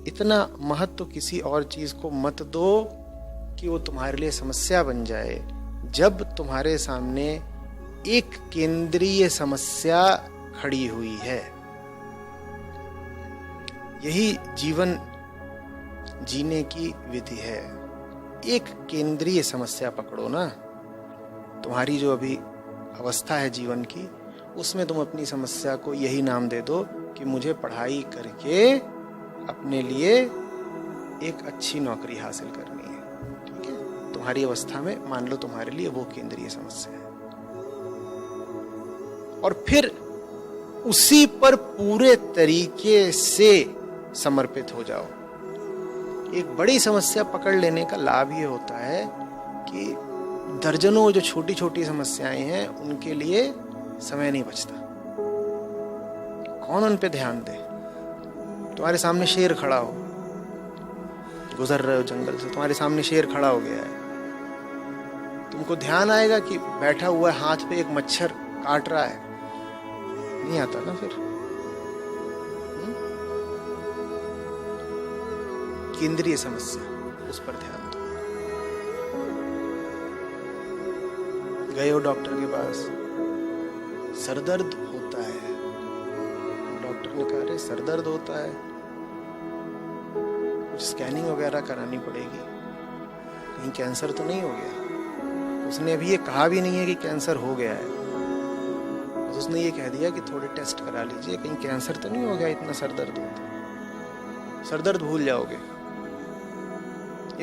इतना महत्व किसी और चीज को मत दो कि वो तुम्हारे लिए समस्या बन जाए। जब तुम्हारे सामने एक केंद्रीय समस्या खड़ी हुई है, यही जीवन जीने की विधि है। एक केंद्रीय समस्या पकड़ो ना। तुम्हारी जो अभी अवस्था है जीवन की, उसमें तुम अपनी समस्या को यही नाम दे दो कि मुझे पढ़ाई करके अपने लिए एक अच्छी नौकरी हासिल करनी है। ठीक है, तुम्हारी अवस्था में मान लो तुम्हारे लिए वो केंद्रीय समस्या है, और फिर उसी पर पूरे तरीके से समर्पित हो जाओ। एक बड़ी समस्या पकड़ लेने का लाभ ये होता है कि दर्जनों जो छोटी छोटी समस्याएं हैं उनके लिए समय नहीं बचता। कौन उन पे ध्यान दे? तुम्हारे सामने शेर खड़ा हो, गुजर रहे हो जंगल से, तुम्हारे सामने शेर खड़ा हो गया है, तुमको ध्यान आएगा कि बैठा हुआ है, हाथ पे एक मच्छर काट रहा है? नहीं आता ना। फिर केंद्रीय समस्या, उस पर ध्यान दो। गए हो डॉक्टर के पास, सरदर्द होता है, डॉक्टर ने कहा रे सरदर्द होता है, कुछ स्कैनिंग वगैरह करानी पड़ेगी, कहीं कैंसर तो नहीं हो गया? उसने अभी ये कहा भी नहीं है कि कैंसर हो गया है, उसने ये कह दिया कि थोड़े टेस्ट करा लीजिए, कहीं कैंसर तो नहीं हो गया, इतना सरदर्द होता। सरदर्द भूल जाओगे,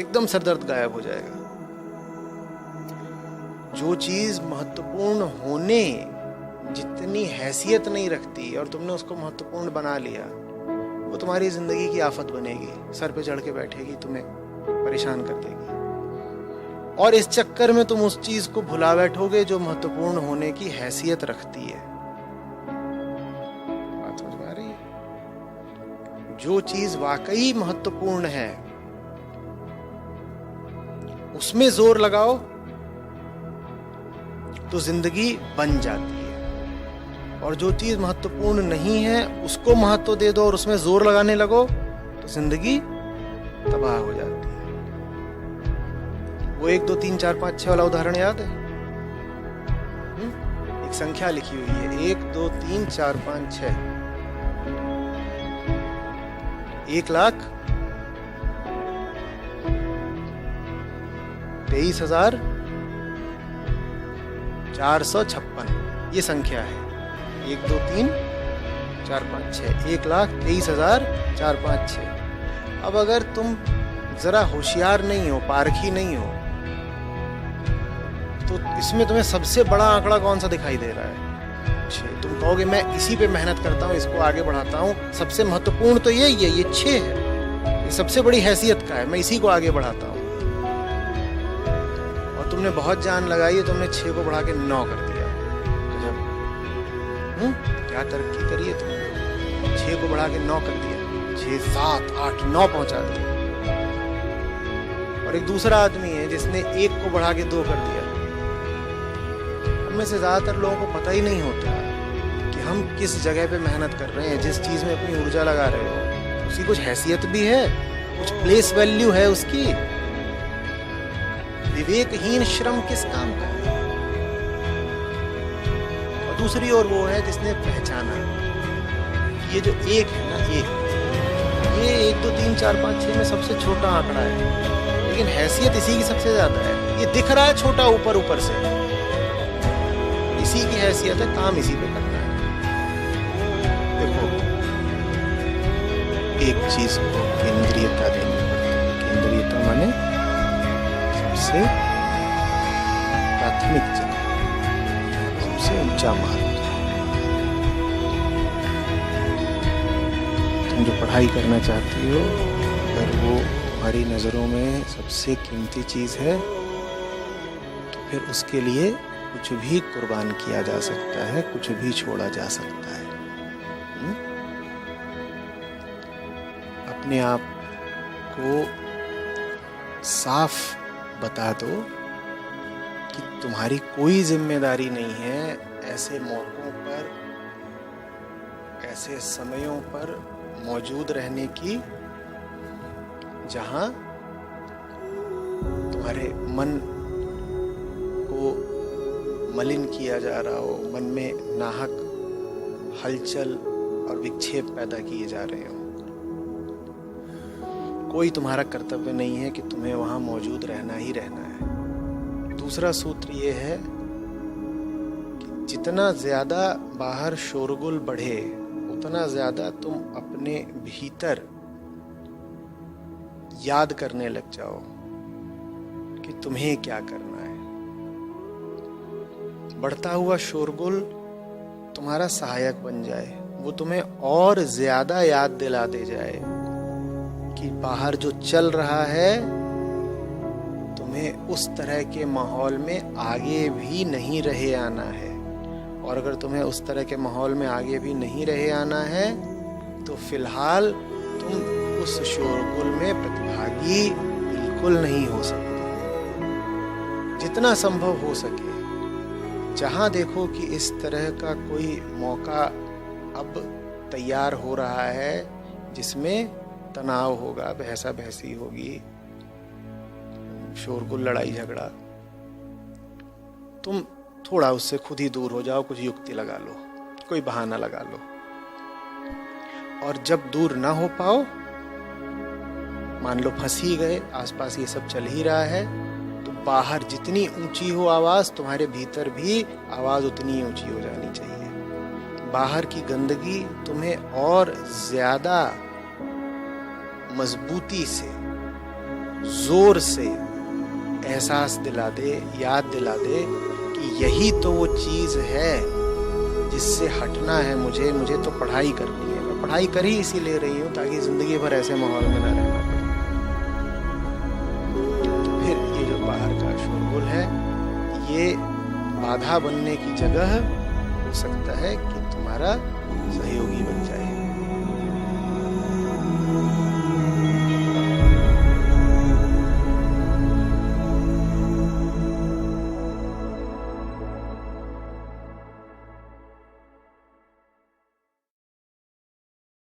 एकदम सरदर्द गायब हो जाएगा। जो चीज महत्वपूर्ण होने जितनी हैसियत नहीं रखती और तुमने उसको महत्वपूर्ण बना लिया, वो तुम्हारी जिंदगी की आफत बनेगी, सर पे चढ़ के बैठेगी, तुम्हें परेशान कर देगी, और इस चक्कर में तुम उस चीज को भुला बैठोगे जो महत्वपूर्ण होने की हैसियत रखती है। बात समझ में आ रही है? जो चीज वाकई महत्वपूर्ण है उसमें जोर लगाओ तो जिंदगी बन जाती है, और जो चीज महत्वपूर्ण नहीं है उसको महत्व दे दो और उसमें जोर लगाने लगो तो जिंदगी तबाह हो जाती है। वो 1 2 3 4 5 6 वाला उदाहरण याद है? एक संख्या लिखी हुई है, 1 2 3 4 5 6, 1,23,456 ये संख्या है। 1 2 3 4 5 6, 1,23,456। अब अगर तुम जरा होशियार नहीं हो, पारखी नहीं हो, तो इसमें तुम्हें सबसे बड़ा आंकड़ा कौन सा दिखाई दे रहा है? 6। तुम कहोगे मैं इसी पे मेहनत करता हूँ, इसको आगे बढ़ाता हूँ, सबसे महत्वपूर्ण तो यही है, ये 6 है, ये सबसे बड़ी हैसियत का है, मैं इसी को आगे बढ़ाता हूँ। और तुमने बहुत जान लगाई है, तुमने 6 को बढ़ा के 9 कर दिया। क्या तरक्की करी है तुमने? 6 को बढ़ा के 9 कर दिया, 6 7 8 9 पहुंचा दिया। और एक दूसरा आदमी है जिसने 1 को बढ़ा के 2 कर दिया। में से ज्यादातर लोगों को पता ही नहीं होता कि हम किस जगह पे मेहनत कर रहे हैं, जिस चीज में अपनी ऊर्जा लगा रहे हो उसकी कुछ हैसियत भी है, कुछ प्लेस वैल्यू है उसकी। विवेकहीन श्रम किस काम का है? और दूसरी ओर वो है जिसने पहचाना ये जो 1 है ना, ये 1 2 3 4 5 6 में सबसे छोटा आंकड़ा है, लेकिन हैसियत इसी की सबसे ज्यादा है। ये दिख रहा है छोटा ऊपर ऊपर से, इसी की हैसियत है, काम इसी पे करना है। देखो, एक चीज को केंद्रीयता देनी पड़ती है। केंद्रीयता माने सबसे प्राथमिक जगह, सबसे ऊंचा महत्व। तुम जो पढ़ाई करना चाहती हो, अगर वो तुम्हारी नजरों में सबसे कीमती चीज है, तो फिर उसके लिए कुछ भी कुर्बान किया जा सकता है, कुछ भी छोड़ा जा सकता है। अपने आप को साफ बता दो कि तुम्हारी कोई जिम्मेदारी नहीं है ऐसे मौकों पर, ऐसे समयों पर मौजूद रहने की जहां तुम्हारे मन को मलिन किया जा रहा हो, मन में नाहक हलचल और विक्षेप पैदा किए जा रहे हो। कोई तुम्हारा कर्तव्य नहीं है कि तुम्हें वहां मौजूद रहना ही रहना है। दूसरा सूत्र ये है कि जितना ज्यादा बाहर शोरगुल बढ़े, उतना ज्यादा तुम अपने भीतर याद करने लग जाओ कि तुम्हें क्या करना है। बढ़ता हुआ शोरगुल तुम्हारा सहायक बन जाए, वो तुम्हें और ज्यादा याद दिला दे जाए कि बाहर जो चल रहा है तुम्हें उस तरह के माहौल में आगे भी नहीं रहे आना है। और अगर तुम्हें उस तरह के माहौल में आगे भी नहीं रहे आना है तो फिलहाल तुम उस शोरगुल में प्रतिभागी बिल्कुल नहीं हो सकते। जितना संभव हो सके, जहां देखो कि इस तरह का कोई मौका अब तैयार हो रहा है जिसमें तनाव होगा, बहसा बहसी होगी, शोरगुल, लड़ाई झगड़ा, तुम थोड़ा उससे खुद ही दूर हो जाओ, कुछ युक्ति लगा लो, कोई बहाना लगा लो। और जब दूर ना हो पाओ, मान लो फंस ही गए, आसपास ये सब चल ही रहा है, तो बाहर जितनी ऊंची हो आवाज, तुम्हारे भीतर भी आवाज उतनी ऊंची हो जानी चाहिए। बाहर की गंदगी तुम्हें और ज्यादा मजबूती से, जोर से एहसास दिला दे, याद दिला दे कि यही तो वो चीज है जिससे हटना है मुझे तो पढ़ाई करनी है। मैं पढ़ाई कर ही इसीलिए रही हूँ ताकि जिंदगी भर ऐसे माहौल में ना रहना पड़े। तो फिर ये जो बाहर का शोरगुल है, ये बाधा बनने की जगह हो सकता है कि तुम्हारा सहयोगी बन जाए।